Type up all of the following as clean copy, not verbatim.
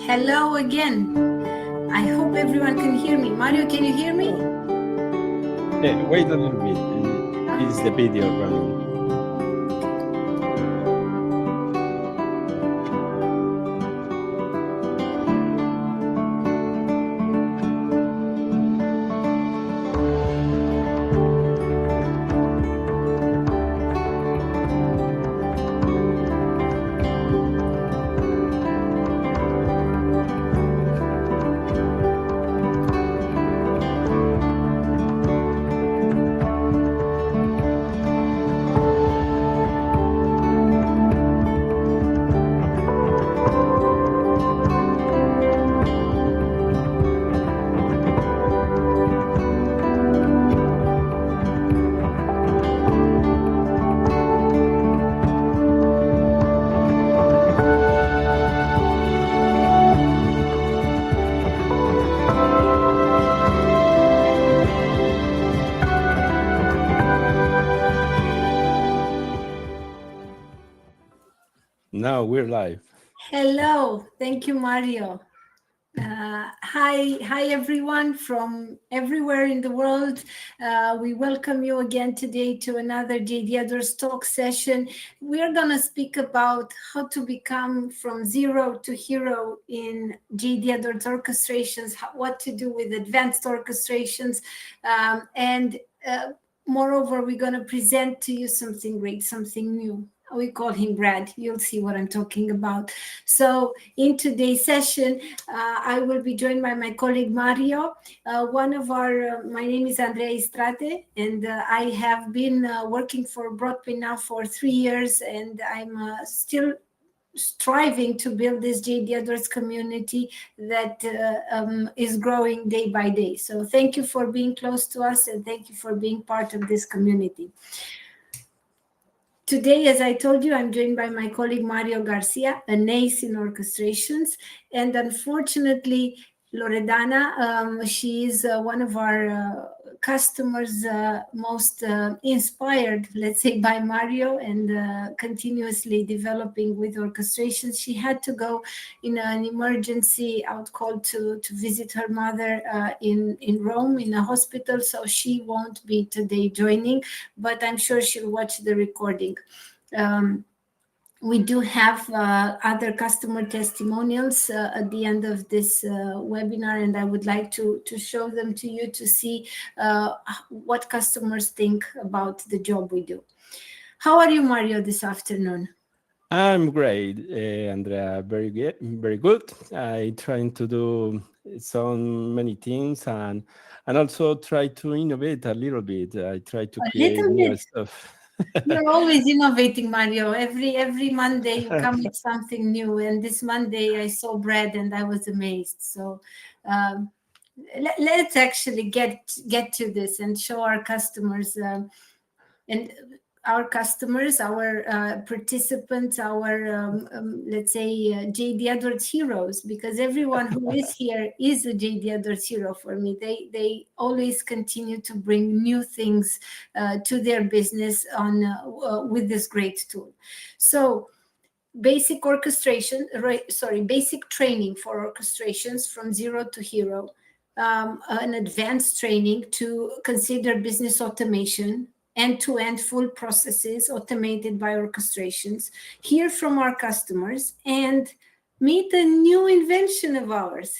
Hello again. I hope everyone can hear me. Mario, can you hear me? Wait a little bit. Is the video running? Now we're live. Hello. Thank you, Mario. Hi everyone from everywhere in the world. We welcome you again today to another JDE Talks session. We are going to speak about how to become from zero to hero in JDE orchestrations, what to do with advanced orchestrations, and moreover, we're going to present to you something great, something new. We call him Brad. You'll see what I'm talking about. So in today's session, I will be joined by my colleague Mario. My name is Andrea Istrate, and I have been working for Broadpin now for 3 years, and I'm still striving to build this JDE community that is growing day by day. So thank you for being close to us, and thank you for being part of this community. Today, as I told you, I'm joined by my colleague Mario Garcia, an ace in orchestrations. And unfortunately, Loredana, she is one of our customers most inspired, let's say, by Mario and continuously developing with orchestrations. She had to go in an emergency out call to visit her mother in Rome in a hospital, so she won't be today joining, but I'm sure she'll watch the recording. We do have other customer testimonials at the end of this webinar, and I would like to show them to you to see what customers think about the job we do. How are you, Mario, this afternoon? I'm great, Andrea. Very good, very good. I trying to do so many things and also try to innovate a little bit. I try to create new stuff. You're always innovating, Mario. Every Monday you come with something new, and this Monday I saw bread and I was amazed. So let's actually get to this and show our customers our participants, our let's say JDE heroes, because everyone who is here is a JDE hero for me. They always continue to bring new things to their business on with this great tool. So basic basic training for orchestrations from zero to hero, an advanced training to consider business automation, end-to-end full processes automated by orchestrations, hear from our customers, and meet a new invention of ours.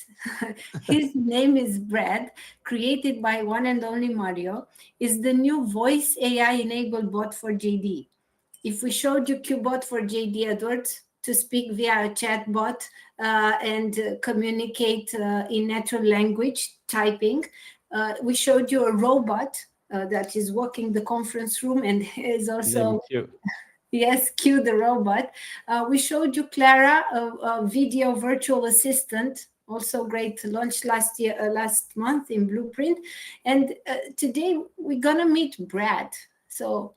His name is Brad, created by one and only Mario, is the new voice AI-enabled bot for JDE. If we showed you QBot for JDE Edwards to speak via a chat bot and communicate in natural language typing, we showed you a robot that is walking the conference room and is also, yes, Q the robot. We showed you Clara, a video virtual assistant, also great, launched last month in Blueprint. And today we're gonna meet Brad. So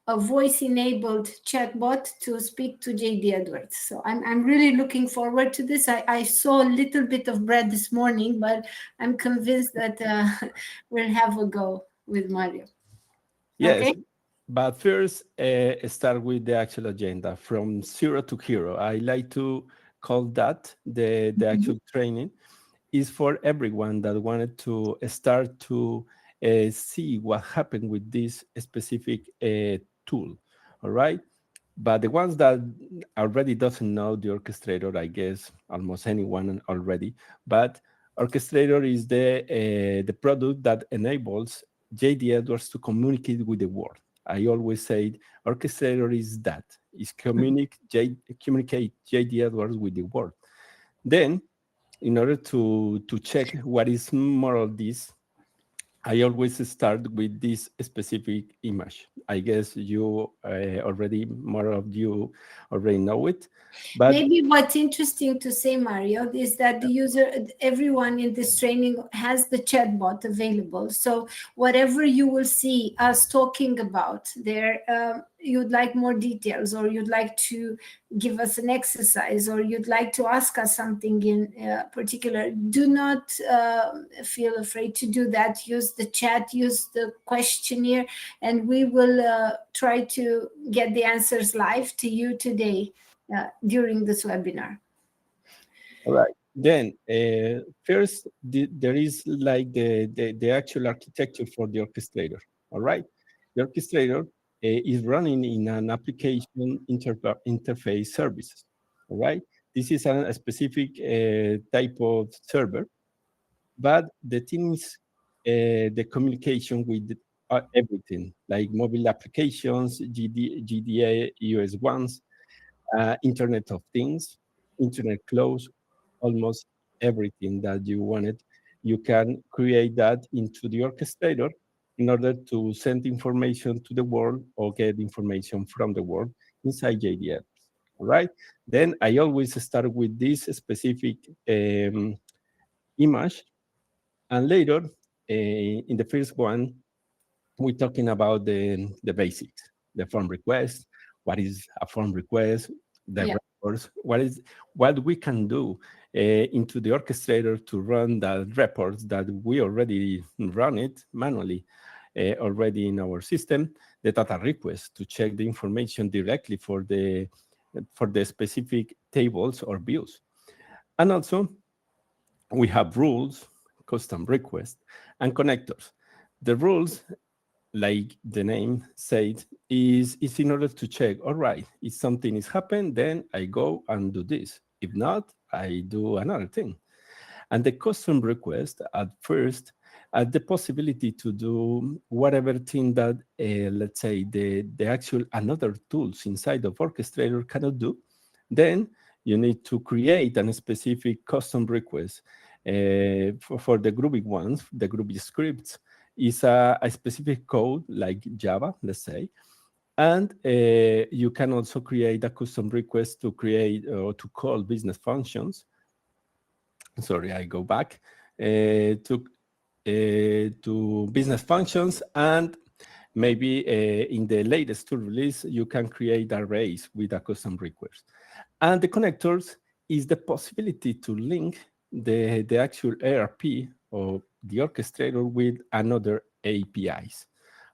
a voice-enabled chatbot to speak to JDE Edwards. So I'm really looking forward to this. I saw a little bit of Brad this morning, but I'm convinced that we'll have a go with Mario. Yes, okay? But first, start with the actual agenda, from zero to hero. I like to call that the actual training, is for everyone that wanted to start to see what happened with this specific tool. All right. But the ones that already doesn't know the Orchestrator, I guess almost anyone already. But Orchestrator is the product that enables JD Edwards to communicate with the world. I always say Orchestrator is that, is communicate JD Edwards with the world. Then, in order to check what is more of this, I always start with this specific image. I guess you more of you already know it. But maybe what's interesting to say, Mario, is that the user, everyone in this training has the chatbot available. So whatever you will see us talking about there, you'd like more details, or you'd like to give us an exercise, or you'd like to ask us something in particular, do not feel afraid to do that. Use the chat, use the questionnaire, and we will try to get the answers live to you today during this webinar. All right. Then first, there is like the actual architecture for the Orchestrator. All right. The Orchestrator is running in an application interface services. All right. This is a specific type of server, but the thing is the communication with everything, like mobile applications, JDE US ones, Internet of Things, Internet close, almost everything that you wanted. You can create that into the Orchestrator in order to send information to the world or get information from the world inside JDE. All right. Then I always start with this specific image, and later in the first one, we're talking about the basics, the form request. What is a form request? The reports. What we can do into the Orchestrator to run the reports that we already run it manually already in our system. The data request to check the information directly for the specific tables or views, and also we have rules, custom requests, and connectors. The rules, like the name said, is in order to check, all right, if something is happened, then I go and do this. If not, I do another thing. And the custom request at first the possibility to do whatever thing that, let's say, the actual another tools inside of Orchestrator cannot do. Then you need to create a specific custom request for the Groovy ones, the Groovy scripts, is a specific code like Java, let's say. And you can also create a custom request to create or to call business functions. Sorry, I go back to business functions, and maybe in the latest tool release, you can create arrays with a custom request. And the connectors is the possibility to link the actual ARP or the Orchestrator with another APIs.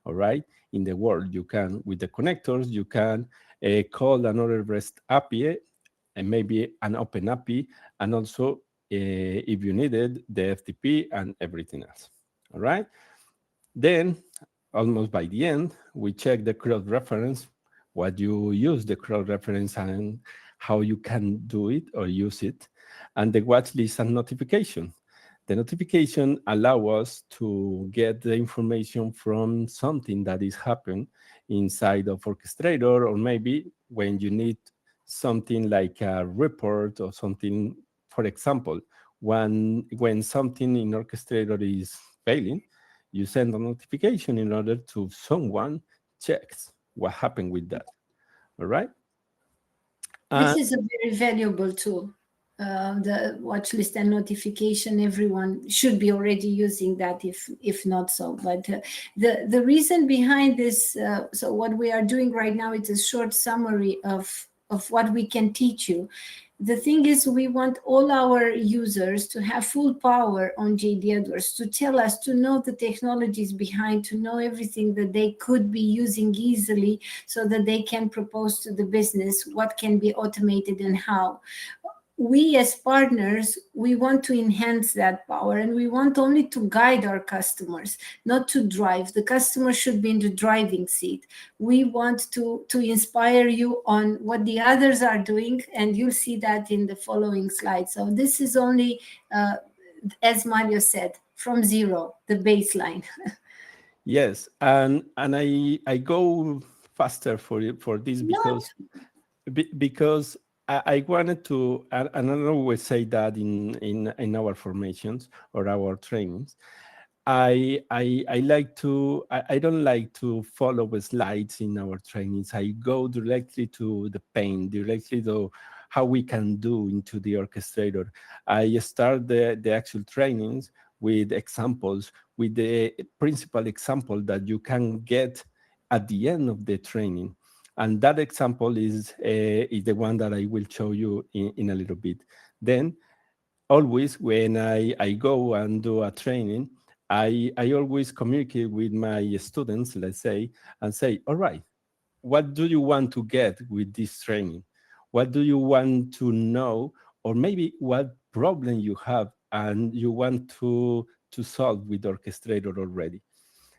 All right, in the world, you can, with the connectors, you can call another REST API and maybe an Open API, and also if you needed the FTP and everything else. All right, then almost by the end, we check the cross reference, what you use the cross reference and how you can do it or use it, and the watch list and notification. The notification allow us to get the information from something that is happening inside of Orchestrator, or maybe when you need something like a report or something. For example, when something in Orchestrator is failing, you send a notification in order to someone checks what happened with that. All right. This is a very valuable tool. The watch list and notification, everyone should be already using that, if not so. But the reason behind this, so what we are doing right now, it's a short summary of what we can teach you. The thing is, we want all our users to have full power on JD Edwards, to tell us, to know the technologies behind, to know everything that they could be using easily so that they can propose to the business what can be automated and how. we as partners, we want to enhance that power, and we want only to guide our customers, not to drive. The customer should be in the driving seat. We want to inspire you on what the others are doing, and you'll see that in the following slide. So this is only, as Mario said, from zero, the baseline. Yes, and I go faster for this because I wanted to, and I always say that in our formations or our trainings. I like to, I don't like to follow the slides in our trainings. I go directly to the pain, directly to how we can do into the orchestrator. I start the actual trainings with examples, with the principal example that you can get at the end of the training. And that example is the one that I will show you in a little bit. Then always when I go and do a training, I always communicate with my students, let's say, and say, all right, what do you want to get with this training? What do you want to know? Or maybe what problem you have and you want to solve with Orchestrator already.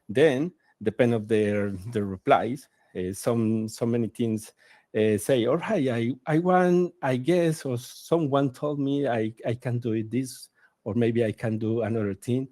Then, depend of their replies, so many things say, all right, I want, I guess, or someone told me I can do it this, or maybe I can do another thing.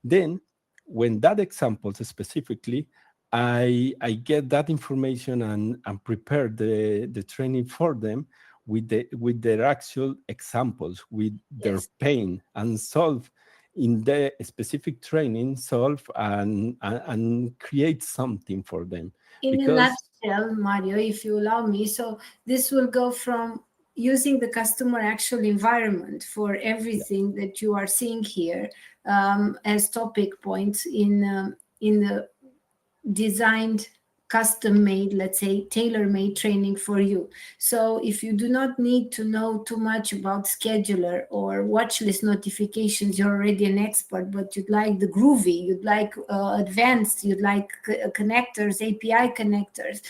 Then, when that example specifically, I get that information and prepare the training for them with their actual examples, with their Yes. pain, and solve in the specific training, solve and create something for them. In a Because nutshell, Mario, if you allow me, so this will go from using the customer actual environment for everything that you are seeing here, as topic points in the designed, custom made, let's say tailor made training for you. So if you do not need to know too much about scheduler or watch list notifications, you're already an expert, but you'd like the groovy, you'd like advanced, you'd like connectors, API connectors.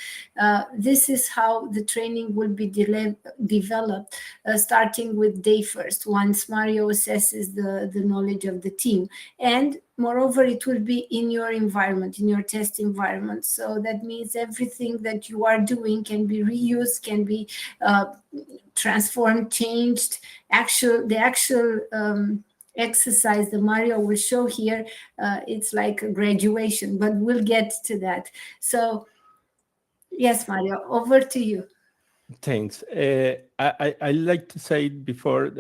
This is how the training will be developed, starting with day first, once Mario assesses the knowledge of the team. And moreover, it will be in your environment, in your test environment. So that means everything that you are doing can be reused, can be transformed, changed. The actual exercise that Mario will show here, it's like a graduation, but we'll get to that. So yes, Mario, over to you. thanks. I like to say it before,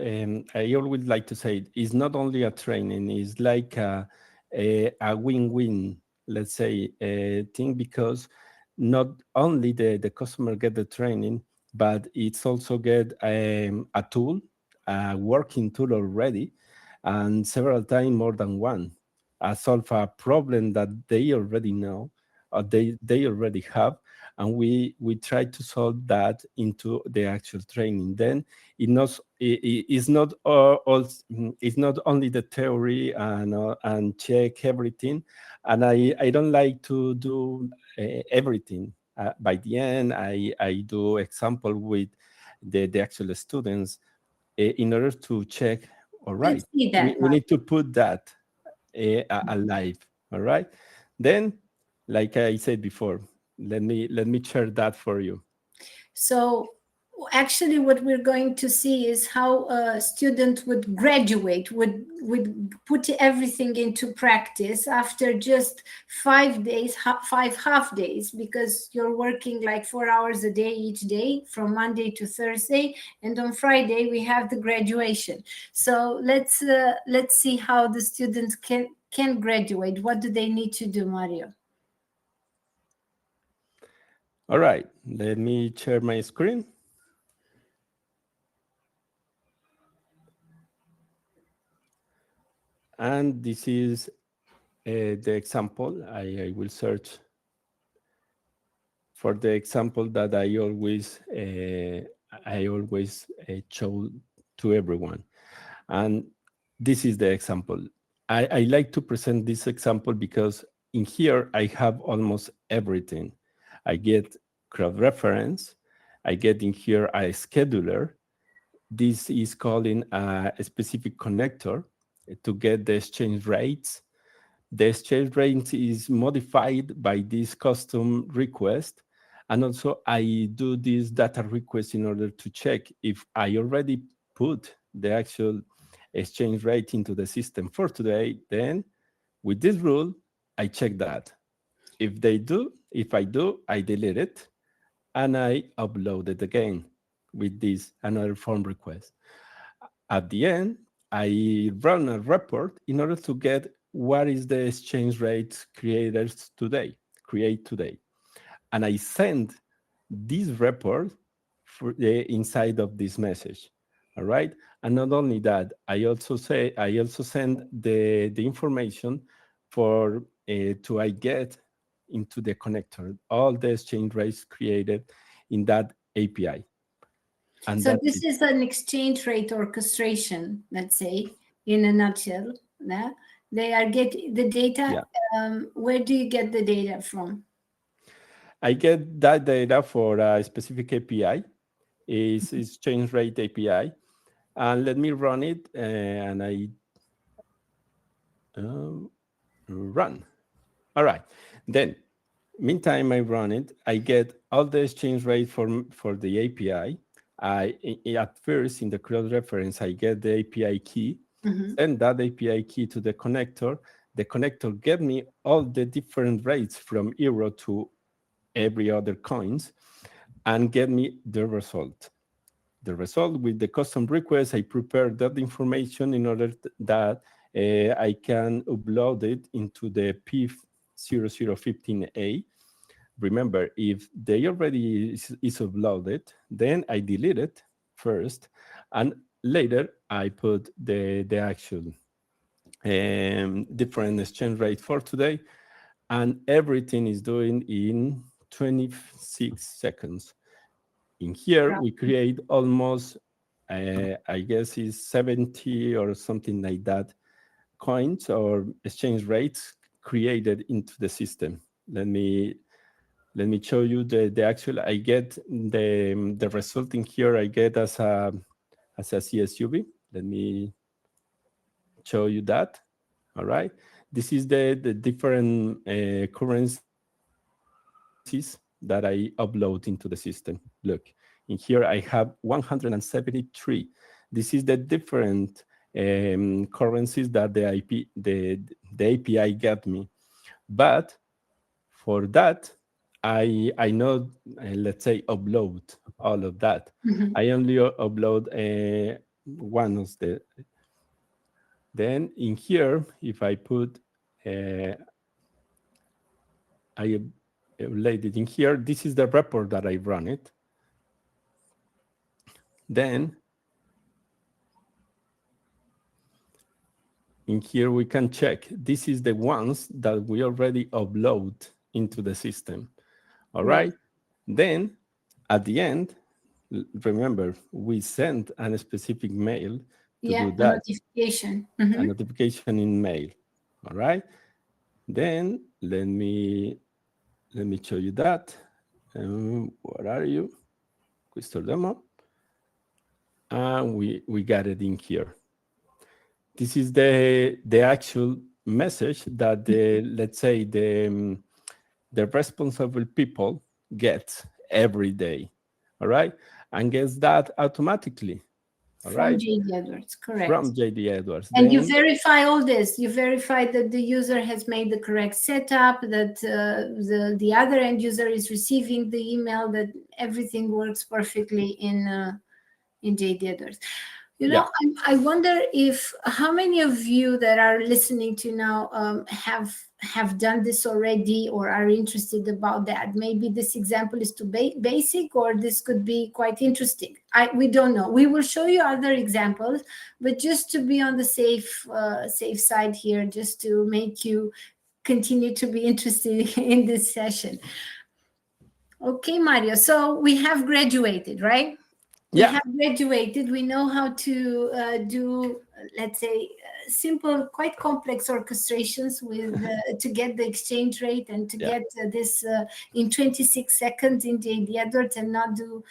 I always like to say it's not only a training, it's like a win-win, let's say, thing, because not only the customer get the training, but it's also get a tool, a working tool already, and several times more than one, solve a problem that they already know, or they already have, and we try to solve that into the actual training. Then it's not it's not only the theory and check everything, and I don't like to do everything. By the end, I do example with the actual students in order to check. All right, Let's see that, we Mario. need to put that alive. All right, then, like I said before, let me share that for you. So actually what we're going to see is how a student would graduate, would put everything into practice after just 5 days, five half days, because you're working like 4 hours a day each day from Monday to Thursday, and on Friday we have the graduation. So let's see how the students can graduate. What do they need to do, Mario? All right, let me share my screen. And this is the example. I will search for the example that I always show to everyone. And this is the example. I like to present this example because in here I have almost everything. I get cross reference. I get in here a scheduler. This is calling a specific connector to get the exchange rates. The exchange rate is modified by this custom request. And also I do this data request in order to check if I already put the actual exchange rate into the system for today. Then with this rule, I check that. If I do, I delete it and I upload it again with this another form request. At the end, I run a report in order to get what is the exchange rate create today. And I send this report for the inside of this message. All right. And not only that, I also send the information for to I get into the connector all the exchange rates created in that API. And so this is an exchange rate orchestration, let's say, in a nutshell. Yeah? They are getting the data. Yeah. Where do you get the data from? I get that data for a specific API, is exchange rate API. And let me run it, and I run. All right. Then, meantime, I run it. I get all the exchange rate for the API. At first, in the cross reference, I get the API key, send that API key to the connector. The connector get me all the different rates from euro to every other coins and get me the result. The result with the custom request, I prepare that information in order that I can upload it into the P0015A. Remember, if they already is uploaded, then I delete it first, and later I put the actual different exchange rate for today, and everything is doing in 26 seconds. In here, we create almost, I guess is 70 or something like that, coins or exchange rates created into the system. Let me show you the actual. I get the result in here. I get as a CSUV. Let me show you that. All right. This is the different currencies that I upload into the system. Look, in here I have 173. This is the different currencies that the API got me. But for that, I not, let's say, upload all of that. I only upload one of the. Then in here, if I put, I laid it in here. This is the report that I run it. Then in here we can check. This is the ones that we already upload into the system. All right. Then at the end, remember, we sent a specific mail to do that. Notification. A notification in mail. All right. Then let me show you that. Where are you? Questo demo. And we got it in here. This is the actual message that let's say the responsible people get every day. All right. And gets that automatically. All From right. JD Edwards, correct. From JD Edwards. And then, you verify all this. You verify that the user has made the correct setup, that the other end user is receiving the email, that everything works perfectly in JD Edwards. You know, I wonder if how many of you that are listening to now have done this already or are interested about that. Maybe this example is too basic, or this could be quite interesting. We don't know. We will show you other examples, but just to be on the safe side here, just to make you continue to be interested in this session. Okay, Mario. So we have graduated, right? We have graduated. We know how to do, let's say, simple, quite complex orchestrations with to get the exchange rate and to get this in 26 seconds in JD Edwards and not do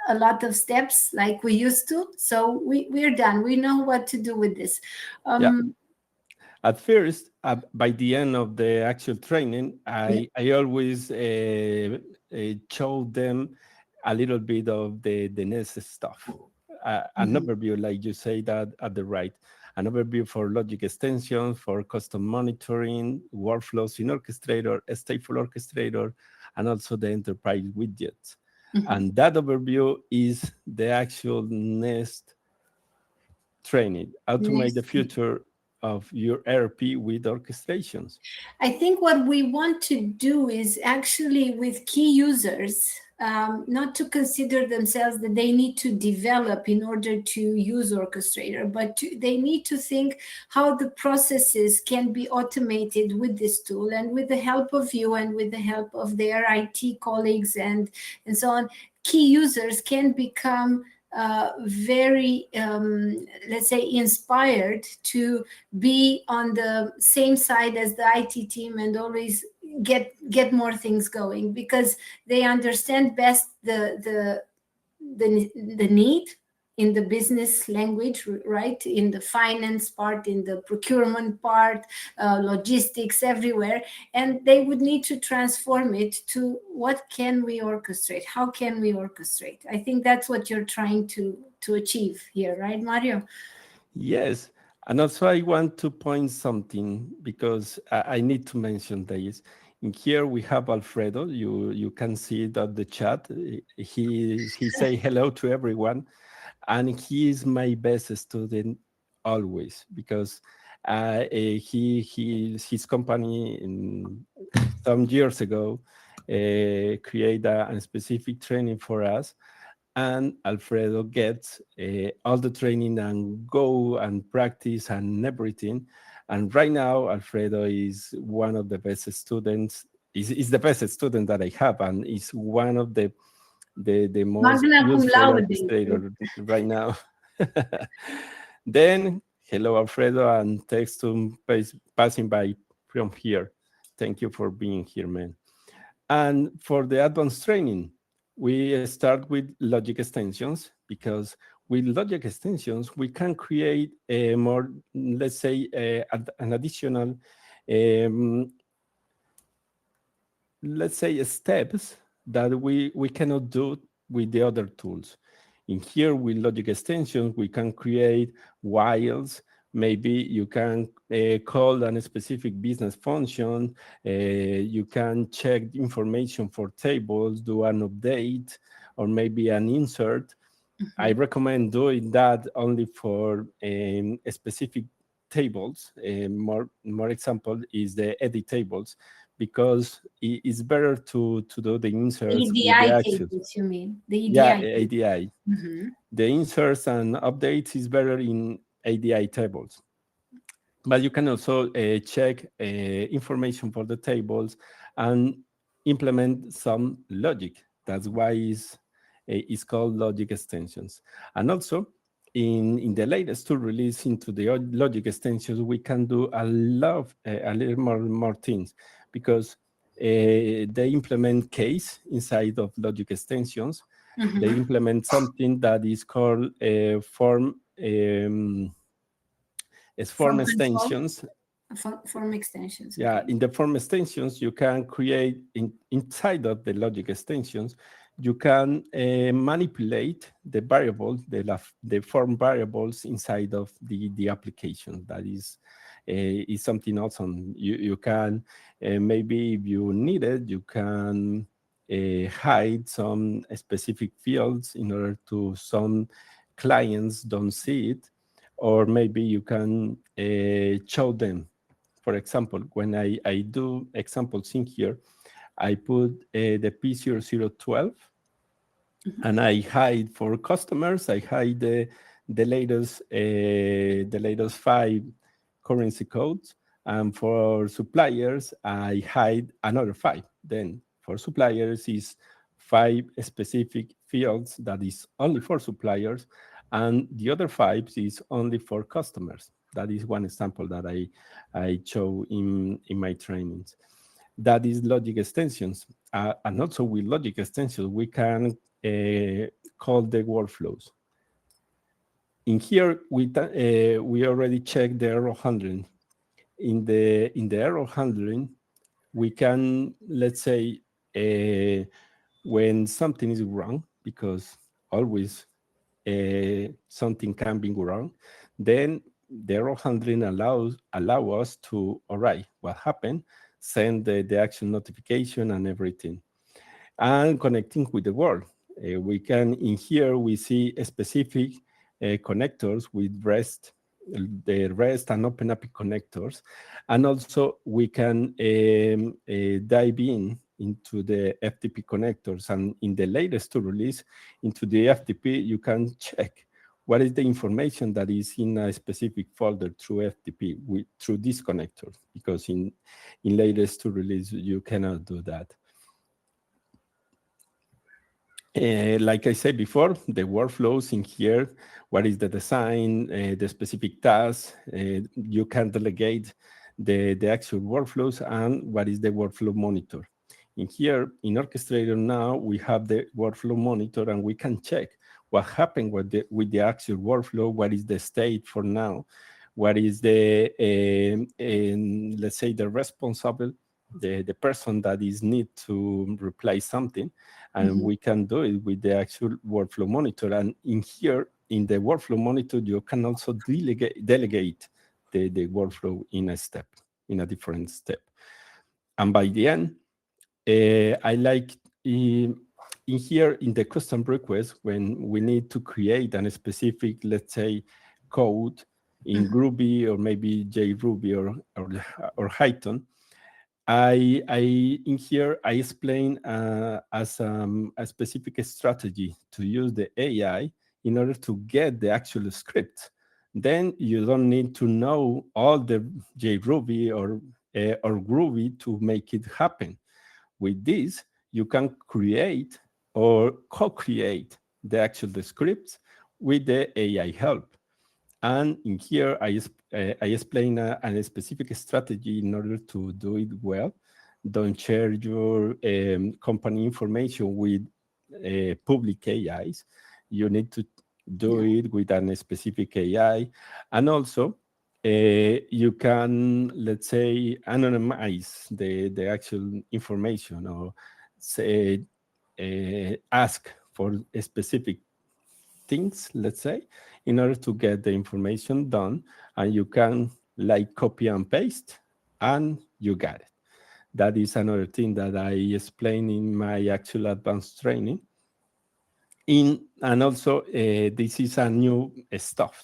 a lot of steps like we used to. So we're done. We know what to do with this. Yeah. Um, At first, by the end of the actual training, yeah. I always show them a little bit of the next stuff. An Mhm. overview, like you say that at the right, an overview for logic extensions, for custom monitoring, workflows in Orchestrator, a stateful Orchestrator, and also the enterprise widgets. Mhm. And that overview is the actual next training, automate the Next. future of your ERP with orchestrations. I think what we want to do is actually with key users, not to consider themselves that they need to develop in order to use Orchestrator, but they need to think how the processes can be automated with this tool, and with the help of you and with the help of their IT colleagues and so on. Key users can become very, let's say, inspired to be on the same side as the IT team and always get more things going, because they understand best the need in the business language, right? In the finance part, in the procurement part, logistics, everywhere. And they would need to transform it to what can we orchestrate? How can we orchestrate? I think that's what you're trying to achieve here, right, Mario? Yes. And also, I want to point something because I need to mention this. In here, we have Alfredo. You can see it at the chat. He say hello to everyone, and he is my best student always because his company some years ago created a specific training for us, and Alfredo gets all the training and go and practice and everything. And right now, Alfredo is one of the best students. Is the best student that I have, and is one of the most Magna cum useful laude. orchestrator right now. Then, hello, Alfredo, and thanks to passing by from here. Thank you for being here, man. And for the advanced training, we start with logic extensions because with logic extensions, we can create a more, let's say, an additional, um, let's say, steps that we cannot do with the other tools. In here, with logic extensions, we can create whiles. Maybe you can call a specific business function. You can check information for tables, do an update, or maybe an insert. I recommend doing that only for specific tables. More example is the edit tables, because it's better to do the inserts with the EDI actions. tables, you mean? The Yeah, EDI tables. ADI. Mhm. The inserts and updates is better in ADI tables. But you can also check information for the tables and implement some logic. That's why it's called logic extensions. And also, in the latest tool release into the logic extensions, we can do a lot of, a little more things, because they implement case inside of logic extensions. They implement something that is called form. It's form From control, extensions. form extensions. Yeah, Okay. in the form extensions, you can create inside of the logic extensions, you can manipulate the variables, the form variables inside of the application. That is something awesome. You can, maybe if you need it, you can hide some specific fields in order to some clients don't see it, or maybe you can show them. For example, when I do examples in here, I put the P0012 and I hide for customers, I hide the latest 5 currency codes. And for suppliers, I hide another 5. Then for suppliers is 5 specific fields that is only for suppliers, and the other 5 is only for customers. That is one example that I show in my trainings. That is logic extensions. And also with logic extensions, we can call the workflows. In here, we already checked the error handling. In the error handling, we can, let's say, when something is wrong, because always something can be wrong, then the error handling allow us to, all right, what happened, send the action notification and everything, and connecting with the world. We can, in here, we see a specific connectors with REST, the REST and OpenAPI connectors. And also we can dive into the FTP connectors. And in the latest to release into the FTP, you can check what is the information that is in a specific folder through FTP through this connector, because in latest to release, you cannot do that. Like I said before, the workflows in here, what is the design, the specific tasks, you can delegate the actual workflows, and what is the workflow monitor. In here, in Orchestrator now, we have the workflow monitor, and we can check what happened with the actual workflow, what is the state for now, what is the, let's say, the responsible, the person that is need to reply something, and we can do it with the actual workflow monitor. And in here, in the workflow monitor, you can also delegate the workflow in a different step. And by the end, I like in here in the custom request, when we need to create a specific, let's say, code in Groovy or maybe JRuby or Python, in here I explain as a specific strategy to use the AI in order to get the actual script. Then you don't need to know all the JRuby or Groovy to make it happen. With this, you can create or co-create the actual scripts with the AI help. And in here, I explain a specific strategy in order to do it well. Don't share your company information with public AIs. You need to do it with a specific AI. And also, you can, let's say, anonymize the actual information, or say, ask for a specific things, let's say, in order to get the information done. And you can like copy and paste, and you got it. That is another thing that I explain in my actual advanced training. And also, this is a new stuff.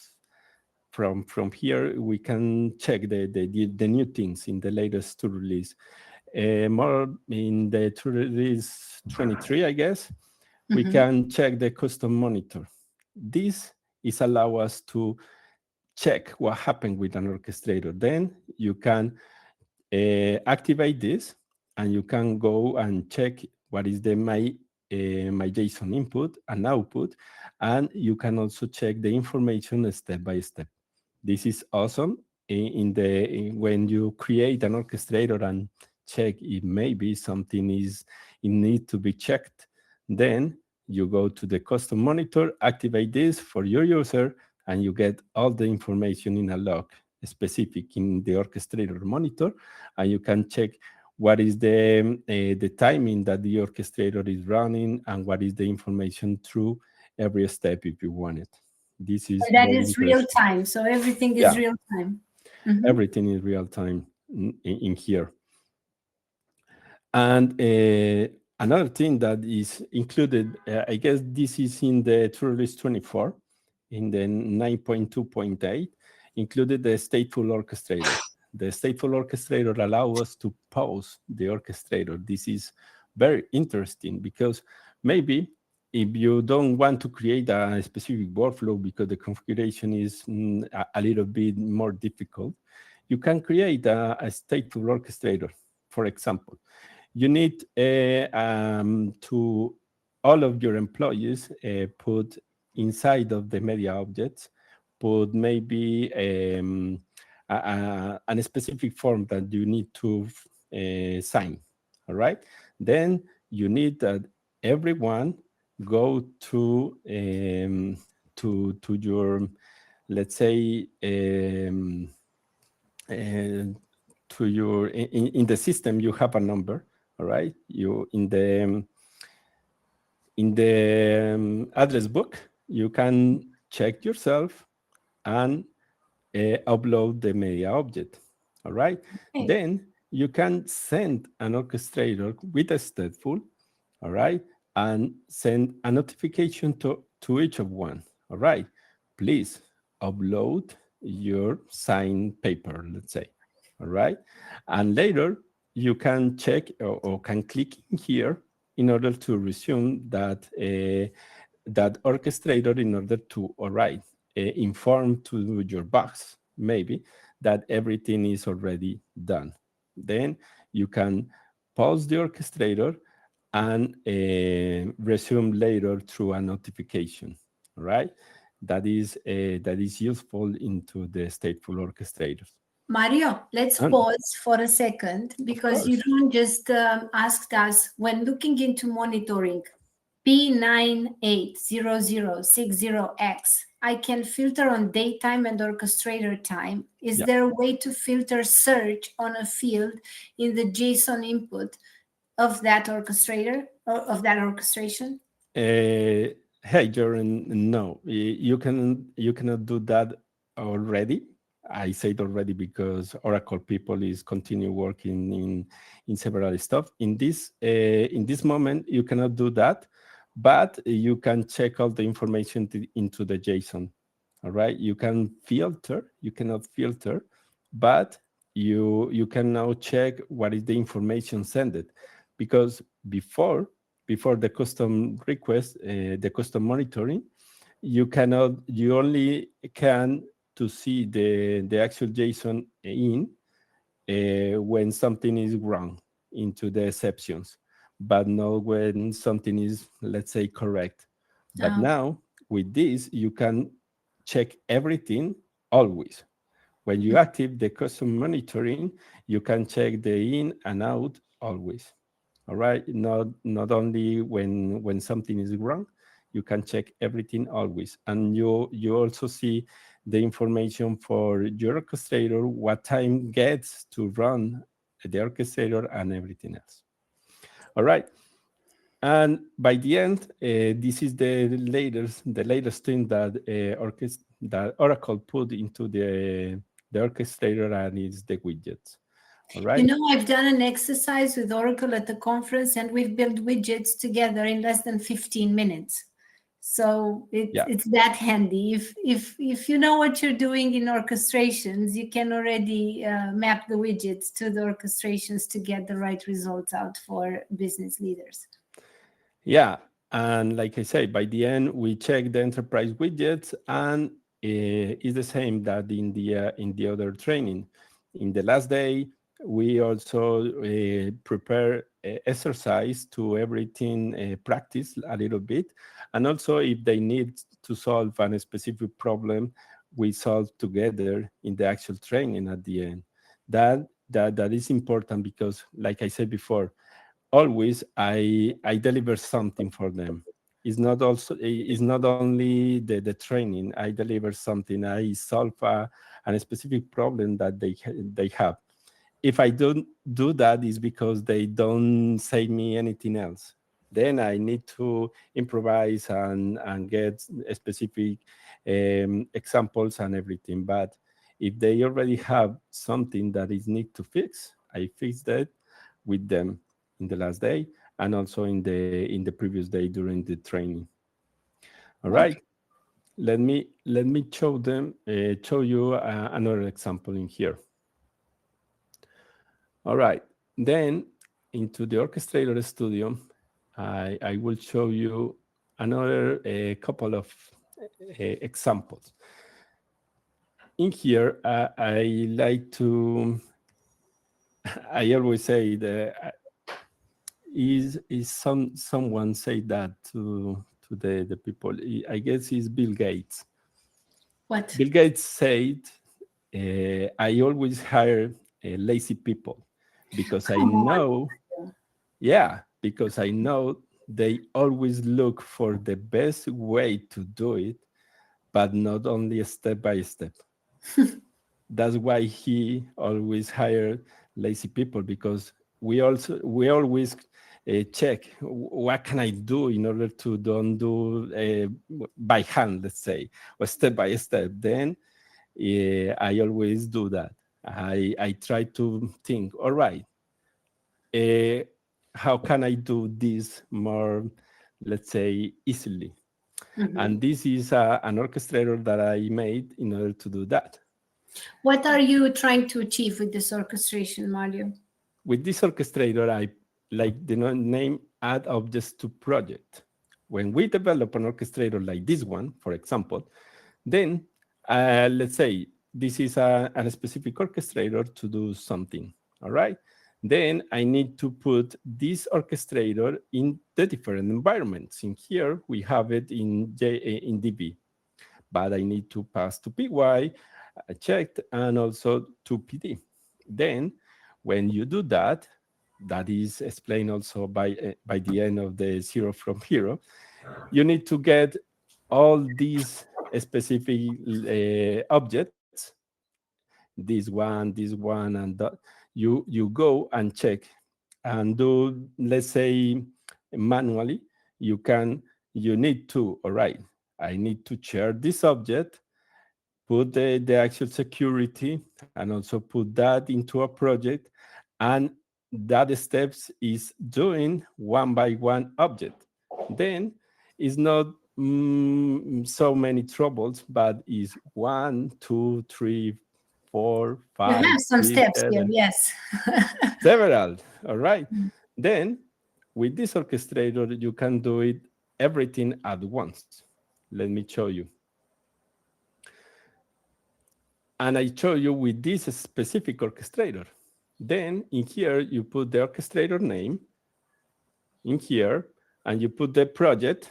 From here, we can check the new things in the latest to release. More in the to release 23, I guess, we can check the custom monitor. This is allow us to check what happened with an orchestrator. Then you can activate this, and you can go and check what is my JSON input and output, and you can also check the information step by step. This is awesome when you create an orchestrator and check if maybe something is in need to be checked. Then you go to the custom monitor, activate this for your user, and you get all the information in a log specific in the orchestrator monitor, and you can check what is the timing that the orchestrator is running, and what is the information through every step if you want it. This is that is real time. So everything is real time. Everything is real time in here. And another thing that is included, I guess this is in the true release 24, in the 9.2.8, included the stateful orchestrator. The stateful orchestrator allows us to pause the orchestrator. This is very interesting, because maybe if you don't want to create a specific workflow because the configuration is a little bit more difficult, you can create a stateful orchestrator. For example, you need to all of your employees put inside of the media objects, put maybe a specific form that you need to sign, all right? Then you need that everyone go to your, let's say, to your in the system you have a number, all right? You in the address book you can check yourself and upload the media object, all right? Okay. Then you can send an orchestrator with a stateful, all right, and send a notification to each of one, all right? Please upload your signed paper, let's say, all right? And later you can check or can click in here in order to resume that orchestrator in order to, all right, inform to your box, maybe, that everything is already done. Then you can pause the orchestrator and resume later through a notification, right? That is useful into the stateful orchestrators. Mario, let's And pause for a second of because you course, don't just asked us when looking into monitoring P980060X. I can filter on daytime and orchestrator time. Is yeah. there a way to filter search on a field in the JSON input of that orchestrator or of that orchestration? Hey, Jordan, no, you cannot do that already. I said already because Oracle people is continue working in several stuff. In this moment, you cannot do that, but you can check all the information into the JSON. All right, you can filter. You cannot filter, but you can now check what is the information sent, because before the custom request, the custom monitoring, you only can to see the actual JSON in when something is wrong into the exceptions, but not when something is, let's say, correct. But Uh, now with this, you can check everything always. When you active the custom monitoring, you can check the in and out always. All right, not only when something is wrong, you can check everything always, and you also see the information for your orchestrator, what time gets to run the orchestrator and everything else. All right, and by the end, this is the latest thing that that Oracle put into the orchestrator, and it's the widgets. All You right. know, I've done an exercise with Oracle at the conference and we've built widgets together in less than 15 minutes. So Yeah. it's that handy. If you know what you're doing in orchestrations, you can already map the widgets to the orchestrations to get the right results out for business leaders. Yeah, and like I say, by the end we check the enterprise widgets, and it's the same that in the other training. In the last day, we also prepare exercise to everything, practice a little bit, and also if they need to solve a specific problem, we solve together in the actual training at the end. That is important because, like I said before, always I deliver something for them. It's not only the training. I deliver something. I solve a specific problem that they have. If I don't do that, is because they don't say me anything else. Then I need to improvise and get specific examples and everything. But if they already have something that is need to fix, I fix that with them in the last day, and also in the previous day during the training. All right. Okay. Let me show you another example in here. All right. Then into the Orchestrator Studio, I will show you another couple of examples. In here, I like to, I always say that someone say that to the people. I guess it's Bill Gates. What? Bill Gates said, "I always hire lazy people because I Come on. know, yeah, because I know they always look for the best way to do it, but not only step by step. That's why he always hired lazy people, because we always check what can I do in order to don't do by hand, let's say, or step by step. Then I always do that. I try to think, all right, uh, how can I do this more, let's say, easily? Mhm. And this is an orchestrator that I made in order to do that. What are you trying to achieve with this orchestration, Mario? With this orchestrator, I like the name add objects to project. When we develop an orchestrator like this one, for example, then let's say this is a specific orchestrator to do something, all right? Then I need to put this orchestrator in the different environments. In here, we have it in DB, but I need to pass to PY, checked, and also to PD. Then when you do that, that is explained also by the end of the zero from hero, you need to get all these specific objects, this one, and that. You go and check and do, let's say, manually. You need to, all right, I need to share this object, put the actual security, and also put that into a project. And that steps is doing one by one object. Then it's not so many troubles, but is 1, 2, 3, 4, You 5, have some 6, steps here, 7, yes. several. All right. Then with this orchestrator, you can do it everything at once. Let me show you. And I show you with this specific orchestrator. Then in here, you put the orchestrator name in here, and you put the project.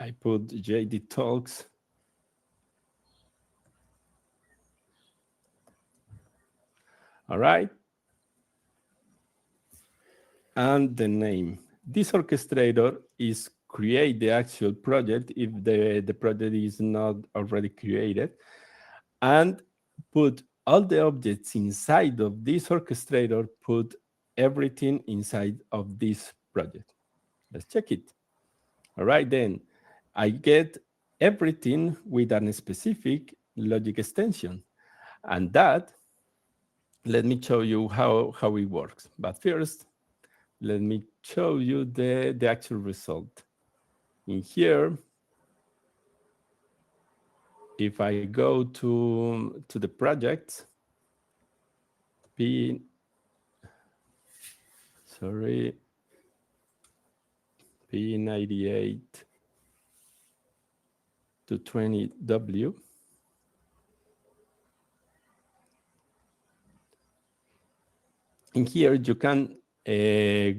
I put JDE Talks. All right. And the name. This orchestrator is create the actual project if the project is not already created, and put all the objects inside of this orchestrator, put everything inside of this project. Let's check it. All right, then I get everything with a specific logic extension. And that, let me show you how it works. But first, let me show you the actual result. In here, if I go to the project, P, sorry, P98 to 20W, in here you can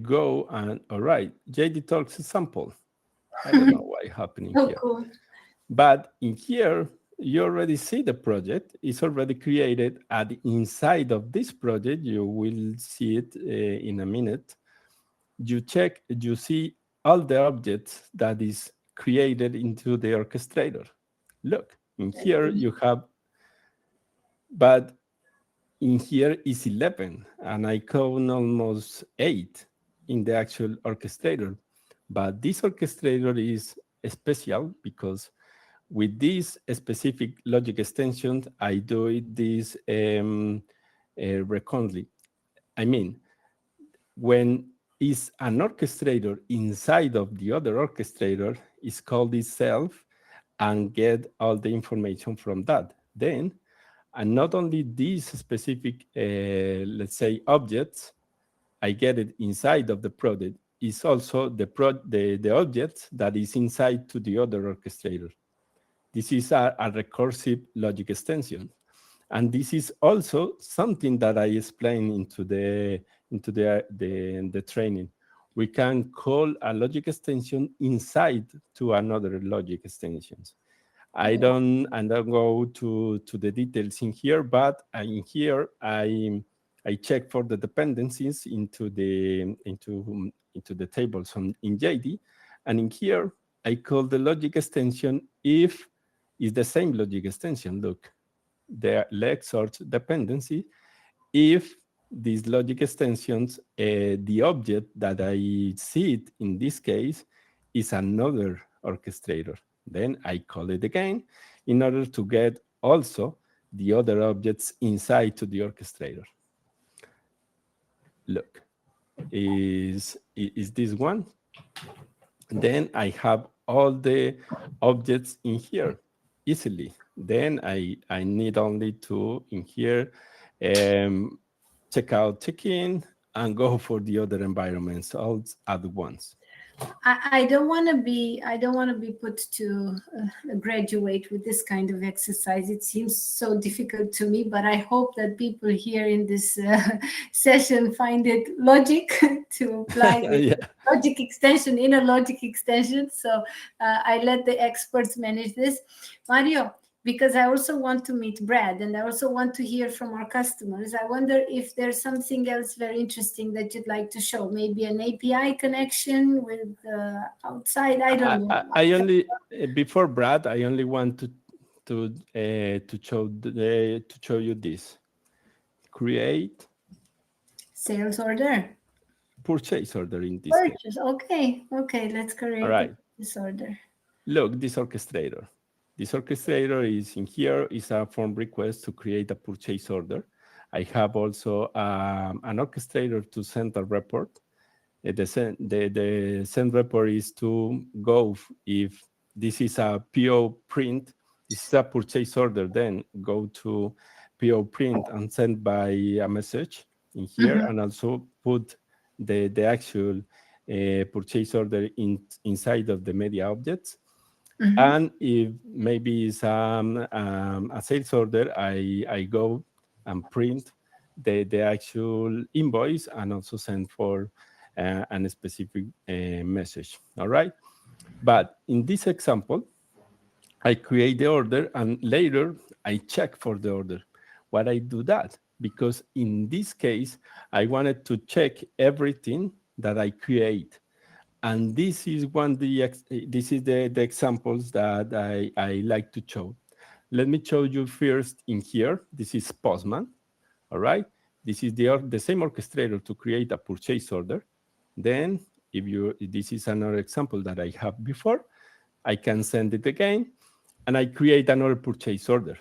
go and, all right, JD Talks sample. I don't know why happening Oh, here. cool. But in here, you already see the project. It's already created. And inside of this project, you will see it in a minute. You check, you see all the objects that is created into the orchestrator. Look, in here you have, but in here is 11, and I count almost 8 in the actual orchestrator. But this orchestrator is special because with this specific logic extension, I do it this recurrently. I mean, when is an orchestrator inside of the other orchestrator, is called itself and get all the information from that. Then, and not only these specific, let's say, objects, I get it inside of the project, is also the object that is inside to the other orchestrator. This is a recursive logic extension. And this is also something that I explained into the training. We can call a logic extension inside to another logic extensions. I don't go to the details in here, but in here I check for the dependencies into into the tables in JD. And in here, I call the logic extension if is the same logic extension. Look, the leg sort dependency. If these logic extensions, the object that I see it in this case is another orchestrator, then I call it again in order to get also the other objects inside to the orchestrator. Look, is this one? Then I have all the objects in here easily. Then I need only to, in here, check out, check in, and go for the other environments all at once. I don't want to be put to graduate with this kind of exercise. It seems so difficult to me, but I hope that people here in this session find it logic to apply Yeah. logic extension, inner logic extension. So I let the experts manage this. Mario, because I also want to meet Brad and I also want to hear from our customers. I wonder if there's something else very interesting that you'd like to show, maybe an API connection with outside. I don't know. I only before Brad, I only want to show you this. Create Sales order. Purchase order in this Purchase. case. Okay, let's create All right. this order. Look, this orchestrator. This orchestrator is in here, is a form request to create a purchase order. I have also an orchestrator to send a report. The send report is to go if this is a PO print, this is a purchase order, then go to PO print and send by a message in here, and also put the actual purchase order inside of the media objects. And if maybe it's a sales order, I go and print the actual invoice and also send for a specific message. All right. But in this example, I create the order and later I check for the order. Why I do that? Because in this case, I wanted to check everything that I create. And this is the examples that I like to show. Let me show you first in here. This is Postman. All right. This is the same orchestrator to create a purchase order. Then this is another example that I have before. I can send it again and I create another purchase order.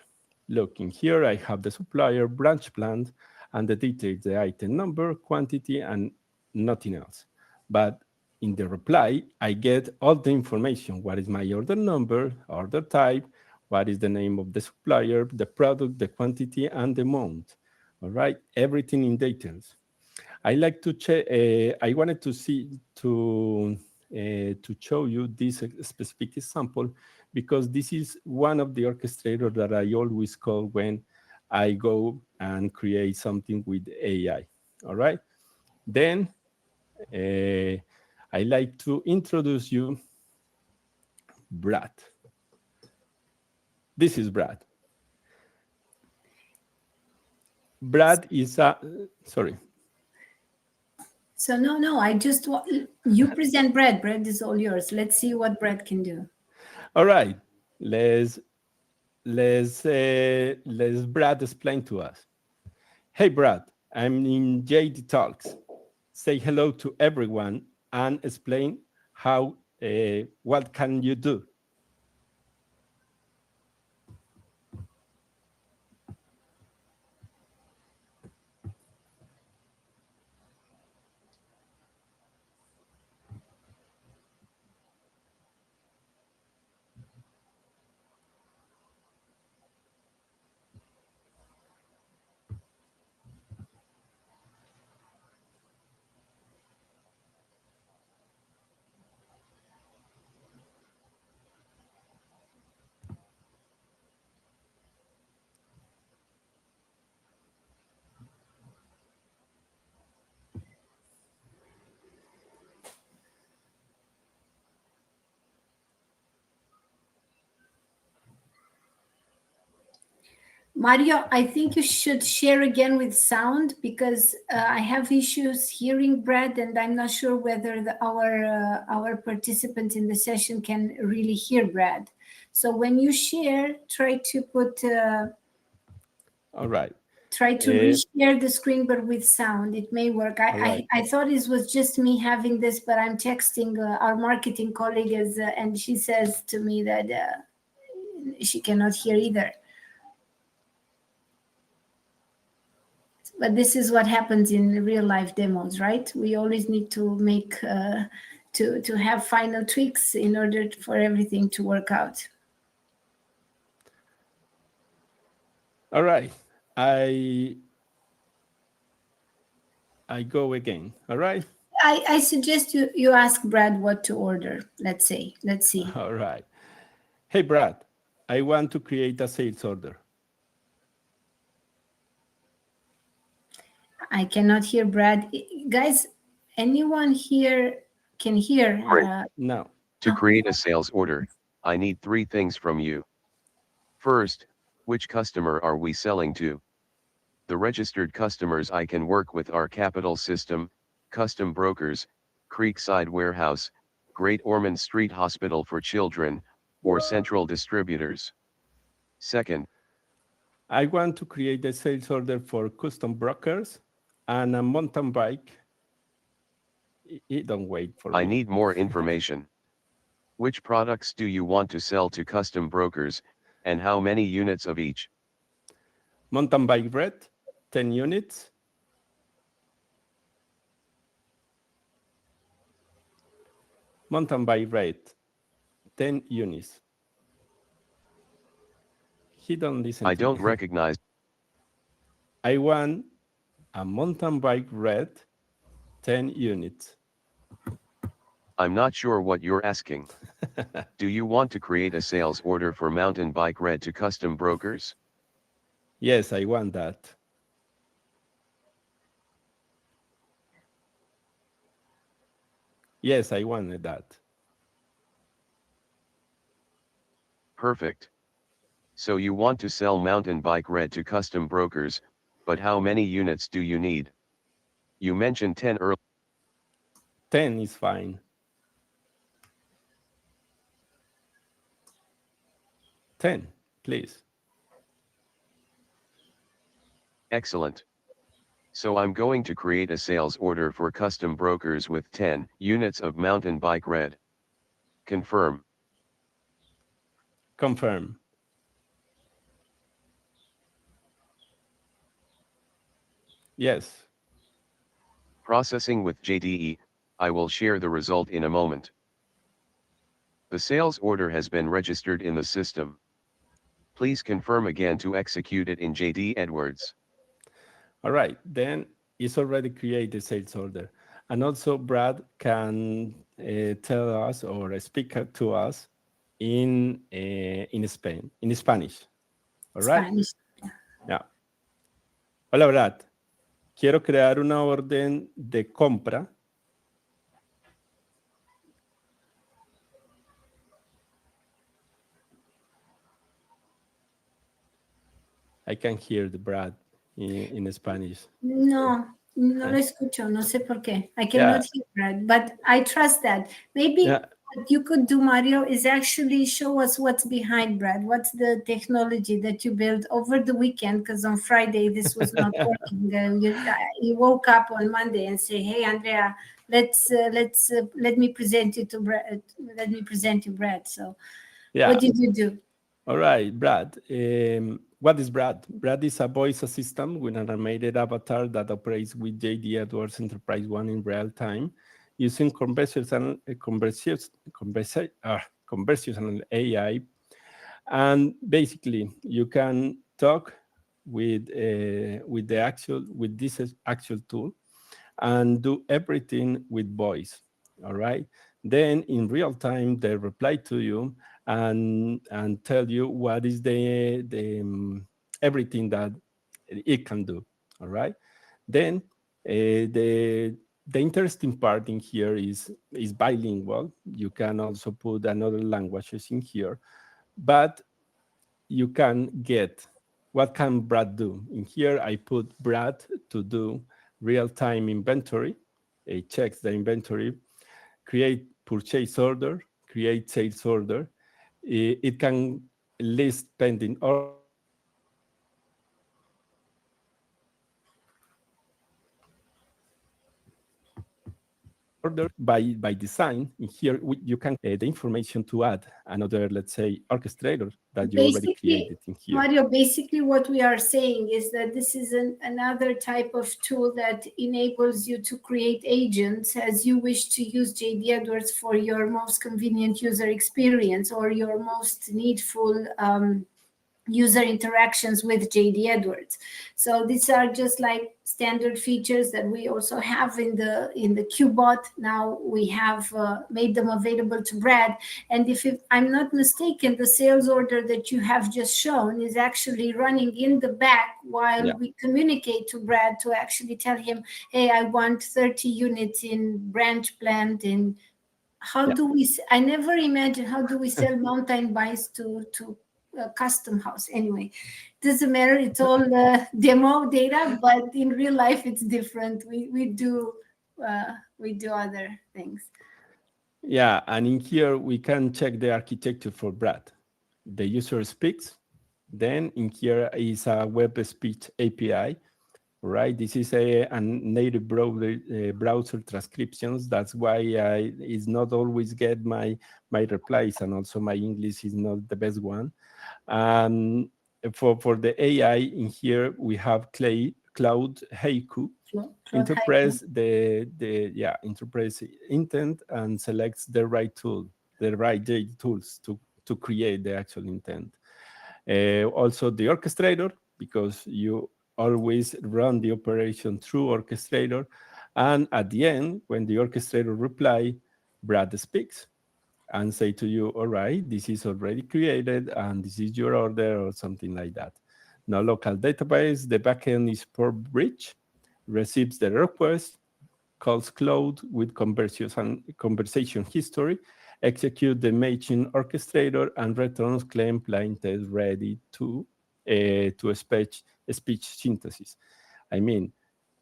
Look, in here I have the supplier, branch plan, and the details, the item number, quantity, and nothing else. But in the reply, I get all the information. What is my order number, order type, what is the name of the supplier, the product, the quantity, and the amount. All right, everything in details. I like to check. I wanted to show you this specific example because this is one of the orchestrators that I always call when I go and create something with AI. All right. Then I like to introduce you Brad. This is Brad. Brad is sorry. So no, I just want you present Brad. Brad is all yours. Let's see what Brad can do. All right, let's Brad explain to us. Hey Brad, I'm in JDE Talks. Say hello to everyone and explain how what can you do. Mario, I think you should share again with sound because I have issues hearing Brad, and I'm not sure whether our participants in the session can really hear Brad. So when you share, try to put. All right. Try to reshare the screen, but with sound. It may work. I thought it was just me having this, but I'm texting our marketing colleague, and she says to me that she cannot hear either. But this is what happens in real life demos, right? We always need to make to have final tweaks in order for everything to work out. All right, I go again. All right. I suggest you ask Brad what to order. Let's see. All right. Hey, Brad, I want to create a sales order. I cannot hear Brad. Guys, anyone here can hear? No. To create a sales order, I need 3 things from you. First, which customer are we selling to? The registered customers I can work with are Capital System, Custom Brokers, Creekside Warehouse, Great Ormond Street Hospital for Children, or Central Distributors. Second, I want to create a sales order for Custom Brokers and a mountain bike. Don't wait for I me. need more information. Which products do you want to sell to Custom Brokers, and how many units of each? Mountain bike red, 10 units. Mountain bike red, 10 units. He don't listen I to don't me. recognize. I want a mountain bike red, 10 units. I'm not sure what you're asking. Do you want to create a sales order for mountain bike red to Custom Brokers? Yes, I want that. Yes, I wanted that. Perfect. So you want to sell mountain bike red to Custom Brokers, but how many units do you need? You mentioned 10 earlier. 10 is fine. 10, please. Excellent. So I'm going to create a sales order for Custom Brokers with 10 units of mountain bike red. Confirm. Confirm. Yes. Processing with JDE, I will share the result in a moment. The sales order has been registered in the system. Please confirm again to execute it in JDE Edwards. All right, then it's already created sales order. And also Brad can tell us or speak to us in Spanish. All right? Spanish. Yeah. Hola, Brad. Quiero crear una orden de compra. I can hear the Brad in Spanish. No lo escucho. No sé por qué. I cannot hear Brad, but I trust that. Maybe what you could do, Mario, is actually show us what's behind Brad. What's the technology that you built over the weekend? Because on Friday this was not working. You woke up on Monday and say, "Hey, Andrea, let me present you to Brad. Let me present you Brad." So, what did you do? All right, Brad. What is Brad? Brad is a voice assistant with an animated avatar that operates with JDE Edwards Enterprise One in real time using conversational AI. And basically, you can talk with this actual tool and do everything with voice. All right. Then in real time, they reply to you and tell you what is everything that it can do. All right. Then the interesting part in here is bilingual. You can also put another languages in here, but you can get what can Brad do? In here, I put Brad to do real-time inventory. It checks the inventory, create purchase order, create sales order. It can list pending order by design. In here, you can the information to add another, let's say, orchestrator that you already created in here. Mario, basically what we are saying is that this is another type of tool that enables you to create agents as you wish to use JD Edwards for your most convenient user experience or your most needful user interactions with JD Edwards. So these are just like standard features that we also have in the QBot. Now we have made them available to Brad. And if I'm not mistaken, the sales order that you have just shown is actually running in the back while we communicate to Brad to actually tell him, hey, I want 30 units in branch plant in how do we, I never imagined how do we sell mountain bikes to custom house. Anyway, doesn't matter, it's all demo data, but in real life it's different. We do other things. Yeah, and in here we can check the architecture for Brad. The user speaks, then in here is a web speech API, right? This is a native browser transcriptions. That's why it's not always get my replies, and also my English is not the best one. And for the AI in here, we have Cloud Haiku. Interprets interprets intent and selects the right tool, the right JDE tools to create the actual intent. Also the orchestrator, because you always run the operation through orchestrator. And at the end, when the orchestrator reply, Brad speaks and say to you, all right, this is already created and this is your order or something like that. Now local database, the backend is Port Bridge, receives the request, calls Cloud with conversation history, execute the matching orchestrator, and returns claim plain text ready to speech synthesis. I mean,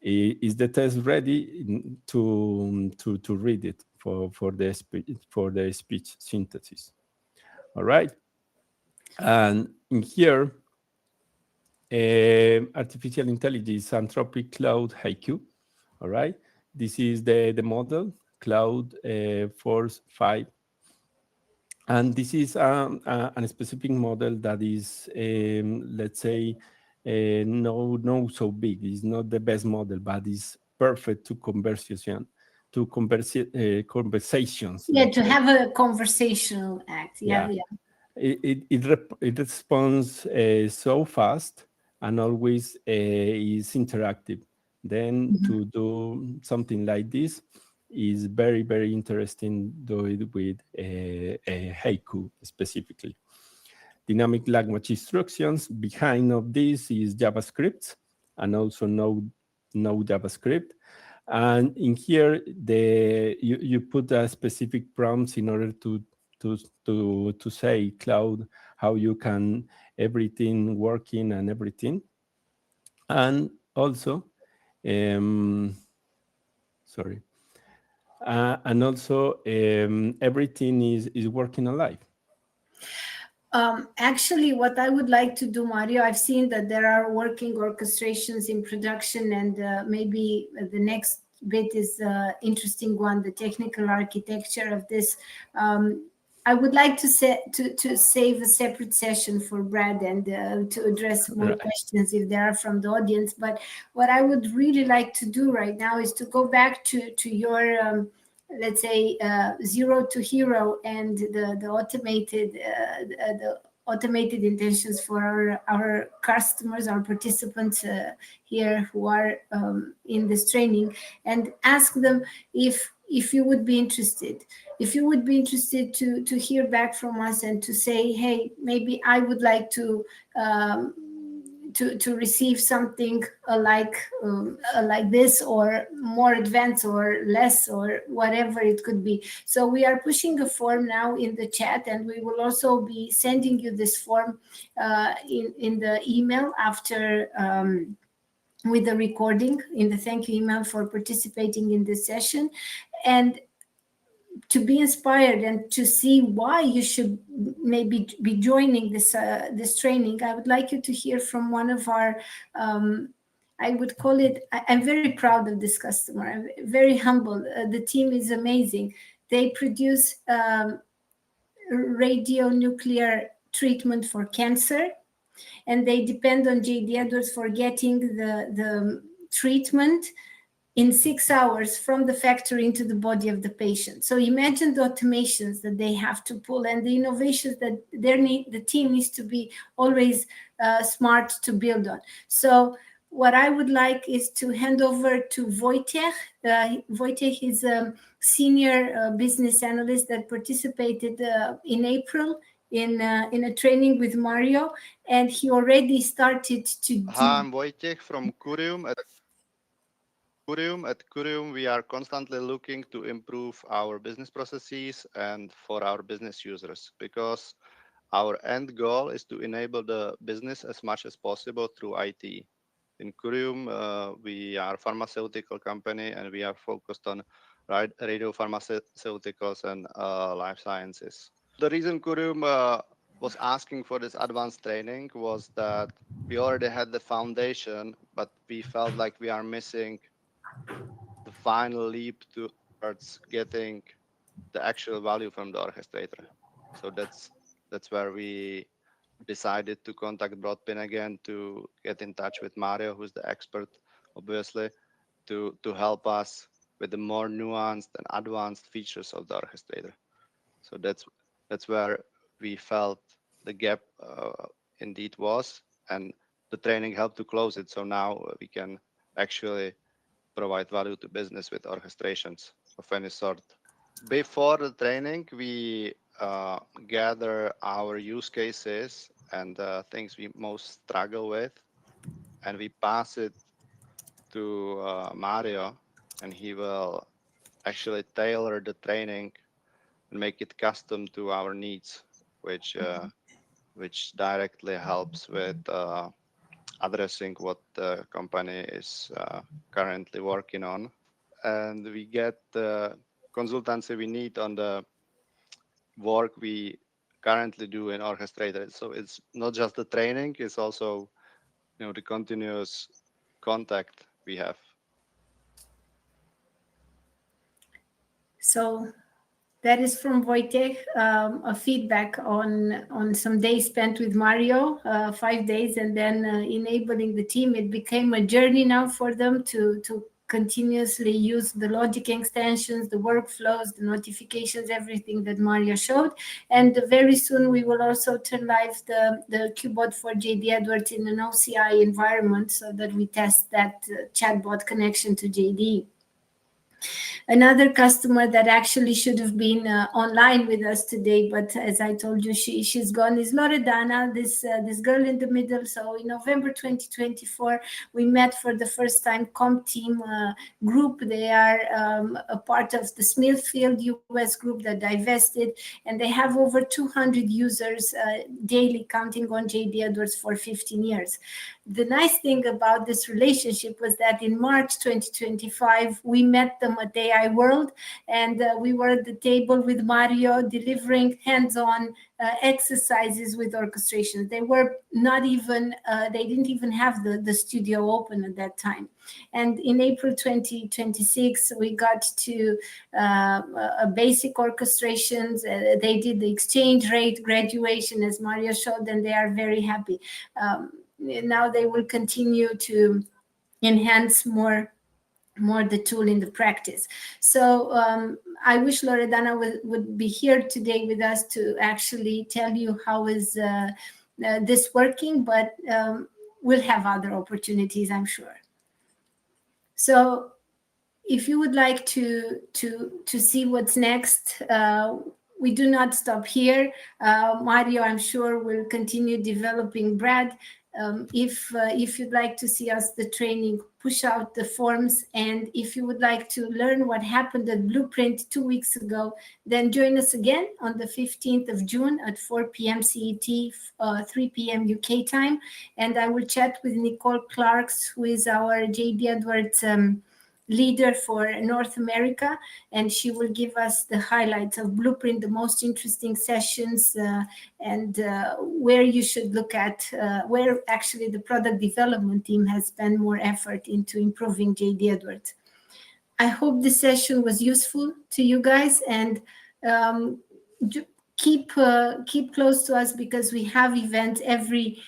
is the test ready to read it for the speech synthesis? All right, and in here, artificial intelligence, Anthropic Cloud Haiku. All right, this is the model Cloud Force 5. And this is a specific model that is, let's say, no so big. It's not the best model, but it's perfect to conversations. Yeah, to have a conversational act. Yeah. It responds so fast and always is interactive. Then to do something like this is very, very interesting. Do it with a Haiku specifically. Dynamic language instructions. Behind of this is JavaScript and also no JavaScript. And in here, you put a specific prompts in order to say Cloud how you can everything working and everything. And also, sorry. And also everything is working alive. Actually, what I would like to do, Mario, I've seen that there are working orchestrations in production, and maybe the next bit is interesting one, the technical architecture of this. I would like to save a separate session for Brad and to address more questions if there are from the audience. But what I would really like to do right now is to go back to your let's say 0 to hero and the automated intentions for our customers, our participants here who are in this training, and ask them if you would be interested. If you would be interested to hear back from us and to say, hey, maybe I would like to to receive something like this, or more advanced or less, or whatever it could be. So we are pushing a form now in the chat, and we will also be sending you this form in the email after with the recording, in the thank you email for participating in this session. And to be inspired and to see why you should maybe be joining this training, I would like you to hear from one of our, I would call it, I'm very proud of this customer. I'm very humble. The team is amazing. They produce radionuclear treatment for cancer, and they depend on JDE Edwards for getting the treatment in 6 hours from the factory into the body of the patient. So imagine the automations that they have to pull, and the innovations that the team needs to be always smart to build on. So what I would like is to hand over to Wojciech. Wojciech is a senior business analyst that participated in April in a training with Mario, and he already started to do... Hi, I'm Wojciech from Curium. At Curium, we are constantly looking to improve our business processes and for our business users, because our end goal is to enable the business as much as possible through IT. In Curium, we are a pharmaceutical company, and we are focused on radiopharmaceuticals and life sciences. The reason Curium was asking for this advanced training was that we already had the foundation, but we felt like we are missing the final leap towards getting the actual value from the Orchestrator. So that's where we decided to contact Broadpin again, to get in touch with Mario, who's the expert, obviously, to help us with the more nuanced and advanced features of the Orchestrator. So that's where we felt the gap indeed was, and the training helped to close it. So now we can actually provide value to business with orchestrations of any sort. Before the training, we gather our use cases and things we most struggle with, and we pass it to Mario, and he will actually tailor the training and make it custom to our needs, which directly helps with addressing what the company is currently working on. And we get the consultancy we need on the work we currently do in Orchestrator. So it's not just the training, it's also, the continuous contact we have. So that is from Wojciech, a feedback on some days spent with Mario, 5 days, and then enabling the team. It became a journey now for them to continuously use the logic extensions, the workflows, the notifications, everything that Mario showed. And very soon we will also turn live the QBot for JDE Edwards in an OCI environment, so that we test that chatbot connection to JDE. Another customer that actually should have been online with us today, but as I told you, she's gone, is Loredana, this girl in the middle. So in November 2024, we met for the first time Comp Team group. They are a part of the Smithfield US group that divested, and they have over 200 users daily, counting on JDE Edwards for 15 years. The nice thing about this relationship was that in March 2025, we met them at AI World, and we were at the table with Mario delivering hands-on exercises with orchestrations. They were not even, they didn't even have the studio open at that time. And in April 2026, we got to a basic orchestrations. They did the exchange rate graduation, as Mario showed, and they are very happy. Now they will continue to enhance more the tool in the practice. So I wish Loredana would be here today with us to actually tell you how is this working, but we'll have other opportunities, I'm sure. So if you would like to see what's next, we do not stop here. Mario, I'm sure, will continue developing Brad, If you'd like to see us the training, push out the forms. And if you would like to learn what happened at Blueprint 2 weeks ago, then join us again on the 15th of June at 4 p.m. CET, 3 p.m. UK time. And I will chat with Nicole Clarks, who is our JD Edwards leader for North America, and she will give us the highlights of Blueprint, the most interesting sessions, and where you should look at, where actually the product development team has spent more effort into improving JD Edwards. I hope this session was useful to you guys, and keep close to us, because we have events every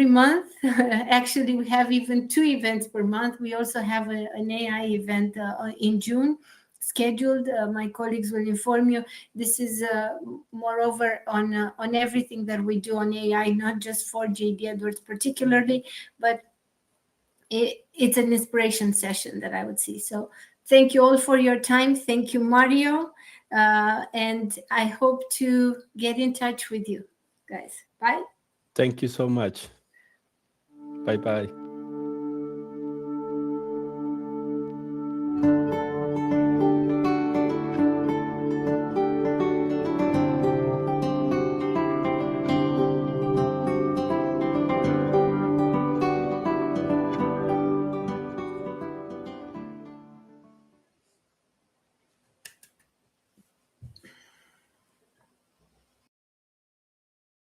month. Actually, we have even 2 events per month. We also have an AI event in June scheduled. My colleagues will inform you. This is moreover on everything that we do on AI, not just for JD Edwards particularly, but it's an inspiration session that I would see. So thank you all for your time. Thank you, Mario. And I hope to get in touch with you guys. Bye. Thank you so much. Bye-bye.